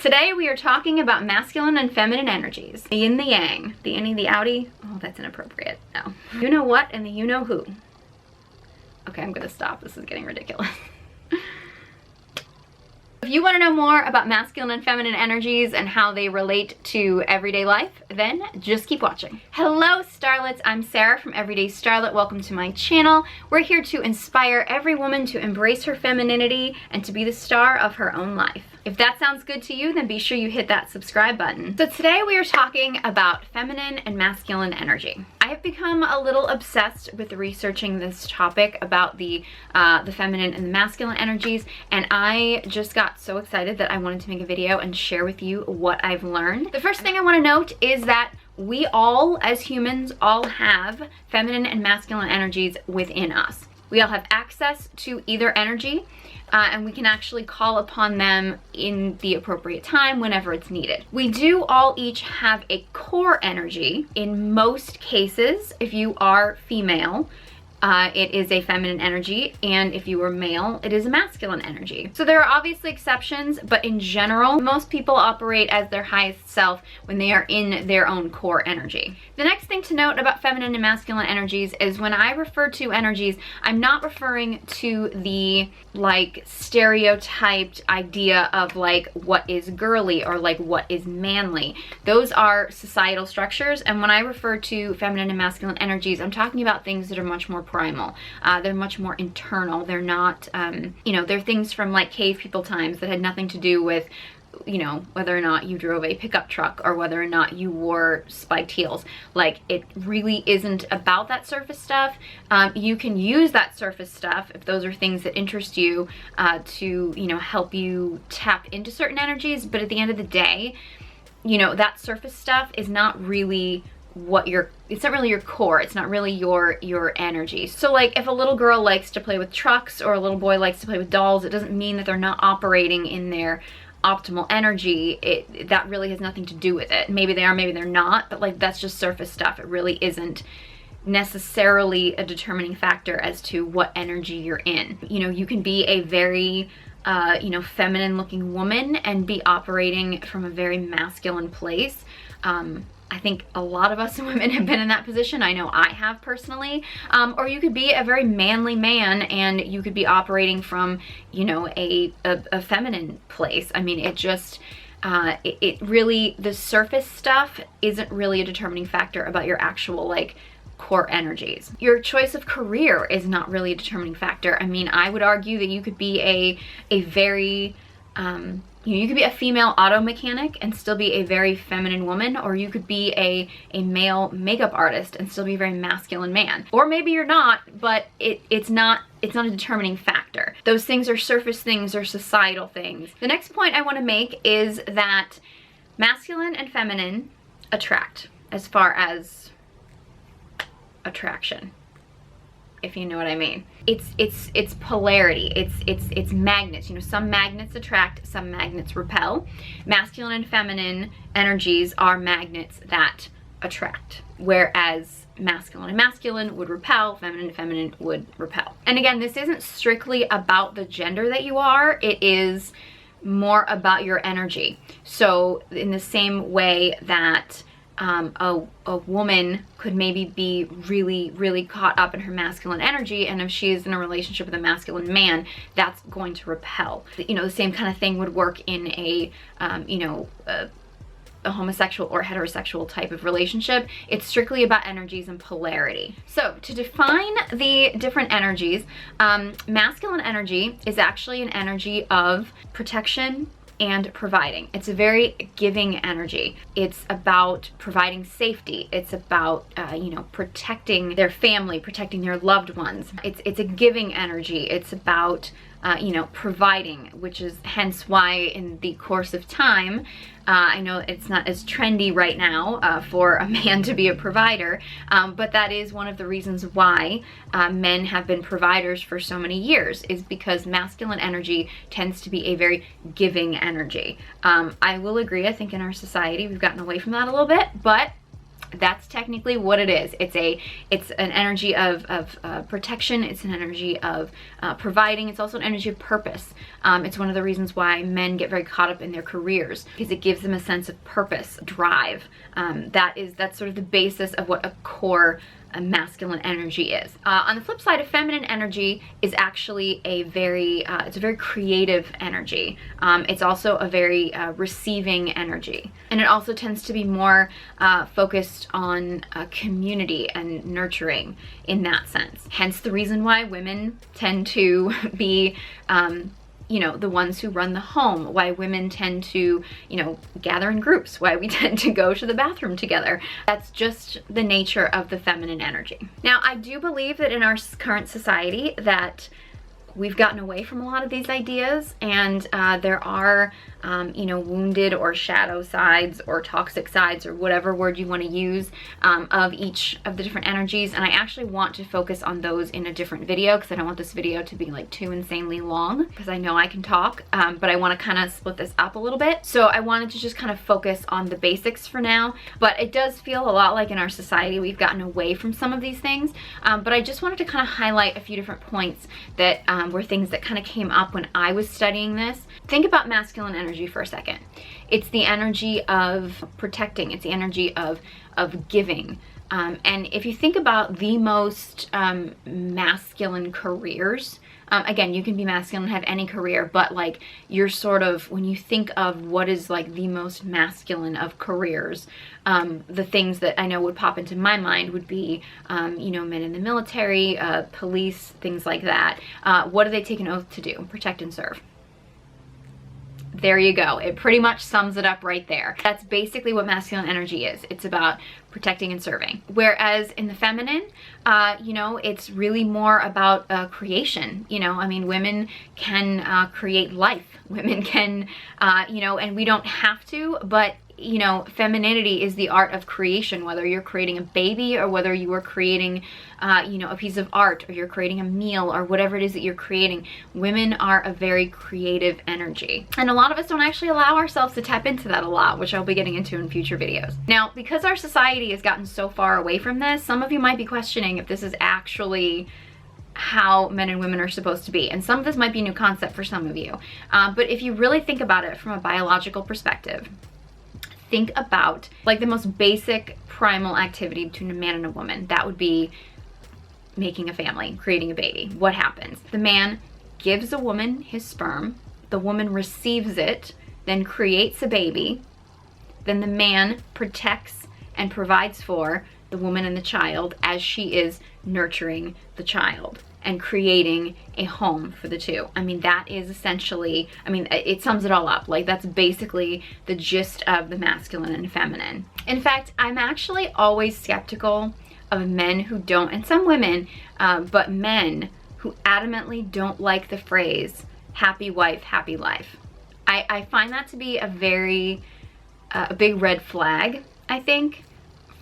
Today we are talking about masculine and feminine energies. The yin, the yang, the innie, the outie. Oh, that's inappropriate. No. You know what and the you know who. Okay, I'm gonna stop. This is getting ridiculous. If you want to know more about masculine and feminine energies and how they relate to everyday life, then just keep watching. Hello Starlets, I'm Sarah from Everyday Starlet. Welcome to my channel. We're here to inspire every woman to embrace her femininity and to be the star of her own life. If that sounds good to you, then be sure you hit that subscribe button. So today we are talking about feminine and masculine energy. I have become a little obsessed with researching this topic about the feminine and the masculine energies, and I just got so excited that I wanted to make a video and share with you what I've learned. The first thing I want to note is that we all, as humans, all have feminine and masculine energies within us. We all have access to either energy, and we can actually call upon them in the appropriate time whenever it's needed. We do all each have a core energy. In most cases, if you are female, it is a feminine energy, and if you are male, it is a masculine energy. So there are obviously exceptions, but in general, most people operate as their highest self when they are in their own core energy. The next thing to note about feminine and masculine energies is when I refer to energies, I'm not referring to the like stereotyped idea of like what is girly or like what is manly. Those are societal structures, and when I refer to feminine and masculine energies, I'm talking about things that are much more primal. They're much more internal. They're not, you know, they're things from like cave people times that had nothing to do with, you know, whether or not you drove a pickup truck or whether or not you wore spiked heels. Like, it really isn't about that surface stuff. You can use that surface stuff if those are things that interest you to, you know, help you tap into certain energies. But at the end of the day, you know, that surface stuff is not really it's not really your core. It's not really your energy. So like if a little girl likes to play with trucks or a little boy likes to play with dolls, it doesn't mean that they're not operating in their optimal energy. That really has nothing to do with it. Maybe they are, maybe they're not, but like that's just surface stuff. It really isn't necessarily a determining factor as to what energy you're in. You know, you can be a very you know, feminine looking woman and be operating from a very masculine place. I think a lot of us women have been in that position. I know I have personally. Or you could be a very manly man and you could be operating from, you know, a feminine place. I mean, it just, it really, the surface stuff isn't really a determining factor about your actual like core energies. Your choice of career is not really a determining factor. I mean, I would argue that you could be a very, you know, you could be a female auto mechanic and still be a very feminine woman, or you could be a male makeup artist and still be a very masculine man. Or maybe you're not, but it's not a determining factor. Those things are surface things or societal things. The next point I want to make is that masculine and feminine attract, as far as attraction, if you know what I mean. It's polarity. It's magnets. You know, some magnets attract, some magnets repel. Masculine and feminine energies are magnets that attract, whereas masculine and masculine would repel, feminine and feminine would repel. And again, this isn't strictly about the gender that you are. It is more about your energy. So in the same way that a woman could maybe be really caught up in her masculine energy, and if she is in a relationship with a masculine man, that's going to repel. You know, the same kind of thing would work in a you know, a homosexual or heterosexual type of relationship. It's strictly about energies and polarity. So to define the different energies, masculine energy is actually an energy of protection and providing. It's a very giving energy. It's about providing safety. It's about, you know, protecting their family, protecting their loved ones. It's a giving energy. It's about, you know, providing, which is hence why in the course of time, I know it's not as trendy right now for a man to be a provider, but that is one of the reasons why men have been providers for so many years, is because masculine energy tends to be a very giving energy. I will agree, I think in our society we've gotten away from that a little bit, but That's technically what it is. It's an energy of protection. It's an energy of providing. It's also an energy of purpose. It's one of the reasons why men get very caught up in their careers, because it gives them a sense of purpose, drive. That's sort of the basis of what a core masculine energy is. On the flip side, a feminine energy is actually a very creative energy. It's also a very receiving energy, and it also tends to be more focused on community and nurturing in that sense. Hence the reason why women tend to be the ones who run the home, why women tend to, gather in groups, why we tend to go to the bathroom together. That's just the nature of the feminine energy. Now, I do believe that in our current society that we've gotten away from a lot of these ideas, and there are, wounded or shadow sides or toxic sides, or whatever word you want to use, of each of the different energies. And I actually want to focus on those in a different video, because I don't want this video to be like too insanely long, because I know I can talk, but I want to kind of split this up a little bit. So I wanted to just kind of focus on the basics for now, but it does feel a lot like in our society we've gotten away from some of these things. But I just wanted to kind of highlight a few different points that were things that kind of came up when I was studying this. Think about masculine energy for a second. It's the energy of protecting. It's the energy of giving. And if you think about the most masculine careers, again, you can be masculine and have any career, but like you're sort of, when you think of what is like the most masculine of careers, the things that I know would pop into my mind would be, men in the military, police, things like that. What do they take an oath to do? Protect and serve. There you go. It pretty much sums it up right there. That's basically what masculine energy is. It's about protecting and serving. Whereas in the feminine, it's really more about creation. Women can create life. Women can, and we don't have to, but femininity is the art of creation, whether you're creating a baby or whether you are creating, a piece of art, or you're creating a meal, or whatever it is that you're creating. Women are a very creative energy. And a lot of us don't actually allow ourselves to tap into that a lot, which I'll be getting into in future videos. Now, because our society has gotten so far away from this, some of you might be questioning if this is actually how men and women are supposed to be. And some of this might be a new concept for some of you. But if you really think about it from a biological perspective, think about like the most basic primal activity between a man and a woman. That would be making a family, creating a baby. What happens? The man gives a woman his sperm, the woman receives it, then creates a baby, then the man protects and provides for the woman and the child as she is nurturing the child and creating a home for the two. That is essentially, it sums it all up. Like, that's basically the gist of the masculine and feminine. In fact, I'm actually always skeptical of men who don't, and some women, but men who adamantly don't like the phrase, happy wife, happy life. I find that to be a very, a big red flag, I think.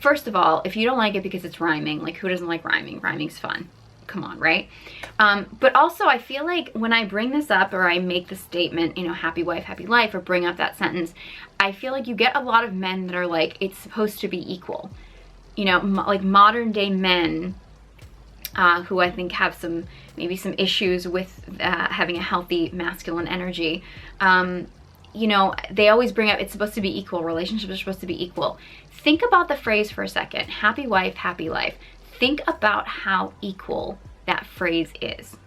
First of all, if you don't like it because it's rhyming, like who doesn't like rhyming? Rhyming's fun. Come on, right? But also I feel like when I bring this up, or I make the statement, happy wife, happy life, or bring up that sentence, I feel like you get a lot of men that are like, it's supposed to be equal. Like modern day men who I think have maybe some issues with having a healthy masculine energy. They always bring up, it's supposed to be equal, relationships are supposed to be equal. Think about the phrase for a second, happy wife, happy life. Think about how equal that phrase is.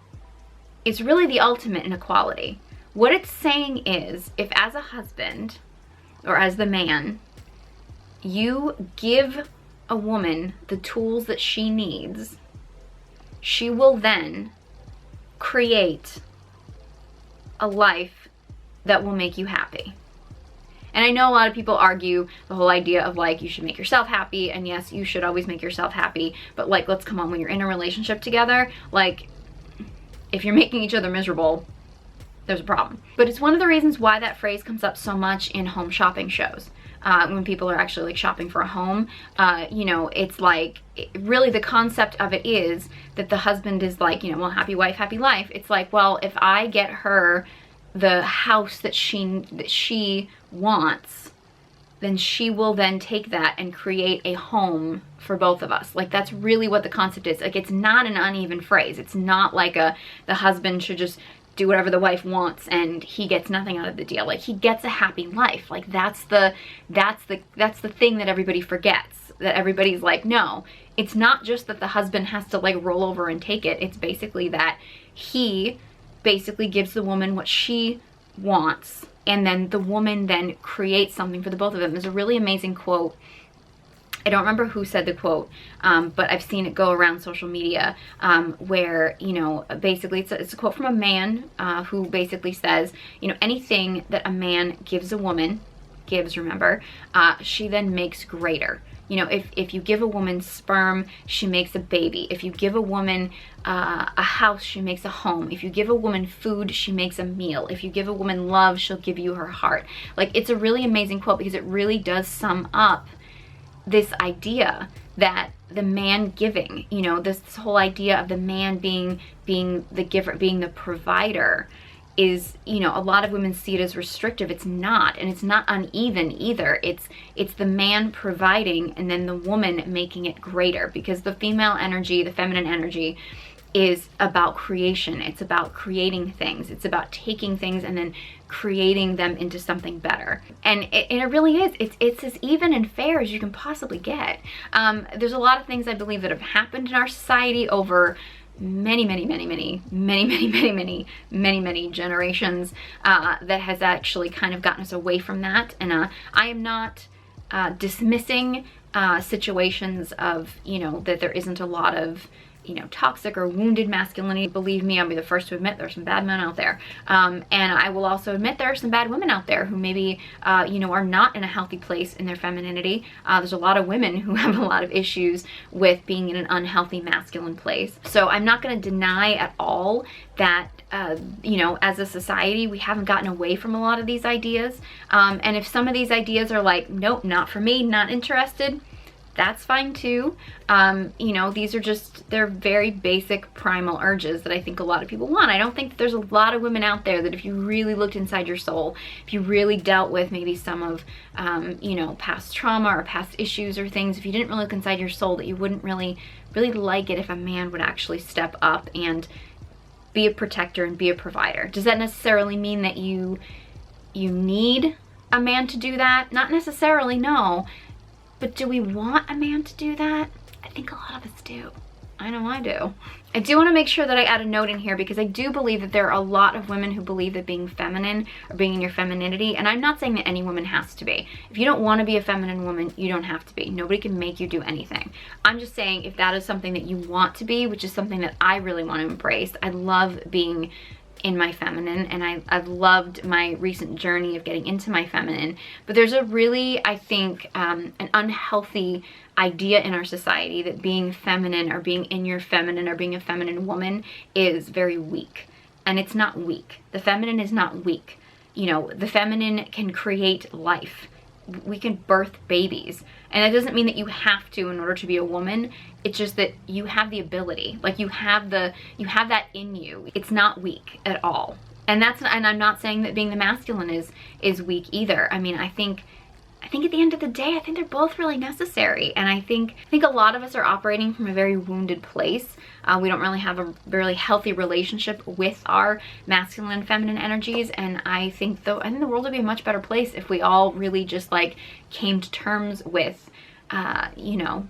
It's really the ultimate inequality. What it's saying is, if as a husband, or as the man, you give a woman the tools that she needs, she will then create a life that will make you happy. And I know a lot of people argue the whole idea of like, you should make yourself happy, and yes, you should always make yourself happy, but like, let's come on, when you're in a relationship together, like, if you're making each other miserable, there's a problem. But it's one of the reasons why that phrase comes up so much in home shopping shows. When people are actually like shopping for a home, it's like, really the concept of it is that the husband is like, well, happy wife, happy life. It's like, well, if I get her the house that she wants, then she will then take that and create a home for both of us. Like, that's really what the concept is. Like, it's not an uneven phrase. It's not like the husband should just do whatever the wife wants and he gets nothing out of the deal. Like, he gets a happy life. Like, that's the thing that everybody forgets. That everybody's like, no, it's not just that the husband has to like roll over and take it. It's basically that he basically gives the woman what she wants, and then the woman then creates something for the both of them. There's a really amazing quote. I don't remember who said the quote, but I've seen it go around social media, where, you know, basically it's a quote from a man who basically says, you know, anything that a man gives a woman, remember, she then makes greater. You know, if you give a woman sperm, she makes a baby. If you give a woman a house, she makes a home. If you give a woman food, she makes a meal. If you give a woman love, she'll give you her heart. Like, it's a really amazing quote because it really does sum up this idea that the man giving, you know, this whole idea of the man being the giver, being the provider, is, you know, a lot of women see it as restrictive. It's not, and it's not uneven either. It's the man providing and then the woman making it greater, because the female energy, the feminine energy, is about creation. It's about creating things. It's about taking things and then creating them into something better. And it really is. It's as even and fair as you can possibly get. There's a lot of things I believe that have happened in our society over many generations that has actually kind of gotten us away from that. And I am not dismissing situations of, you know, that there isn't a lot of, you know, toxic or wounded masculinity. Believe me, I'll be the first to admit there's some bad men out there. And I will also admit there are some bad women out there who maybe, you know, are not in a healthy place in their femininity. There's a lot of women who have a lot of issues with being in an unhealthy masculine place. So I'm not going to deny at all that, you know, as a society, we haven't gotten away from a lot of these ideas. And if some of these ideas are like, nope, not for me, not interested, that's fine too. You know, these are just, they're very basic primal urges that I think a lot of people want. I don't think that there's a lot of women out there that if you really looked inside your soul, if you really dealt with maybe some of, you know, past trauma or past issues or things, if you didn't really look inside your soul, that you wouldn't really like it if a man would actually step up and be a protector and be a provider. Does that necessarily mean that you need a man to do that? Not necessarily, no. But do we want a man to do that? I think a lot of us do. I know I do. I do want to make sure that I add a note in here, because I do believe that there are a lot of women who believe that being feminine or being in your femininity, and I'm not saying that any woman has to be. If you don't want to be a feminine woman, you don't have to be. Nobody can make you do anything. I'm just saying if that is something that you want to be, which is something that I really want to embrace. I love being in my feminine, and I've loved my recent journey of getting into my feminine, but there's a really, I think, an unhealthy idea in our society that being feminine or being in your feminine or being a feminine woman is very weak. And it's not weak. The feminine is not weak. You know, the feminine can create life. We can birth babies, and that doesn't mean that you have to in order to be a woman. It's just that you have the ability, like you have that in you. It's not weak at all. And I'm not saying that being the masculine is weak either. I mean, I think at the end of the day, I think they're both really necessary. And I think a lot of us are operating from a very wounded place. We don't really have a really healthy relationship with our masculine and feminine energies. And I think the world would be a much better place if we all really just like came to terms with, you know,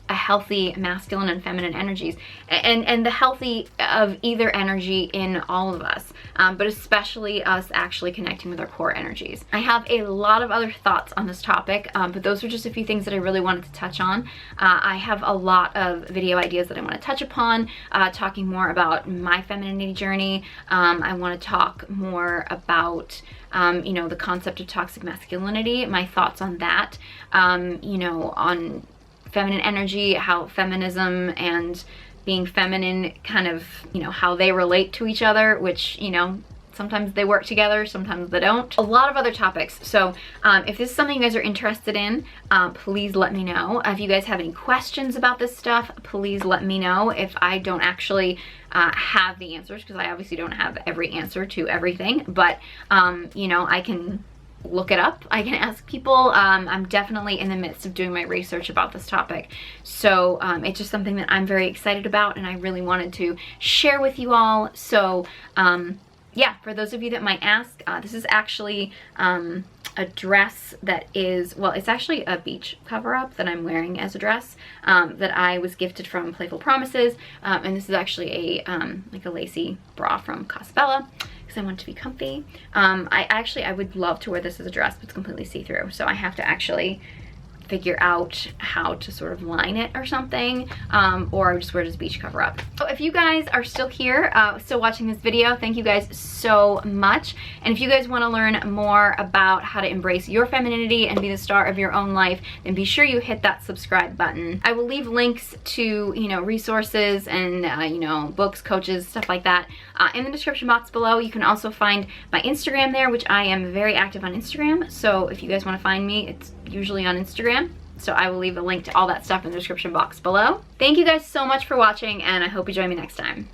a healthy masculine and feminine energies, and the healthy of either energy in all of us, but especially us actually connecting with our core energies. I have a lot of other thoughts on this topic, but those are just a few things that I really wanted to touch on. I have a lot of video ideas that I want to touch upon, talking more about my femininity journey. I want to talk more about you know, the concept of toxic masculinity, my thoughts on that, you know, on feminine energy, how feminism and being feminine kind of, you know, how they relate to each other, which, you know, sometimes they work together, sometimes they don't. A lot of other topics. So if this is something you guys are interested in, please let me know. If you guys have any questions about this stuff, please let me know. If I don't actually have the answers, because I obviously don't have every answer to everything, but you know, I can look it up. I can ask people. I'm definitely in the midst of doing my research about this topic. So it's just something that I'm very excited about and I really wanted to share with you all. So yeah, for those of you that might ask, this is actually a dress that is, well, it's actually a beach cover-up that I'm wearing as a dress that I was gifted from Playful Promises. And this is actually a like a lacy bra from Cosbella because I want it to be comfy. I would love to wear this as a dress, but it's completely see-through. So I have to actually figure out how to sort of line it or something, or just wear it as a beach cover up. So if you guys are still here, still watching this video, thank you guys so much. And if you guys want to learn more about how to embrace your femininity and be the star of your own life, then be sure you hit that subscribe button. I will leave links to, you know, resources and, you know, books, coaches, stuff like that in the description box below. You can also find my Instagram there, which I am very active on Instagram. So if you guys want to find me, it's usually on Instagram. So I will leave a link to all that stuff in the description box below. Thank you guys so much for watching, and I hope you join me next time.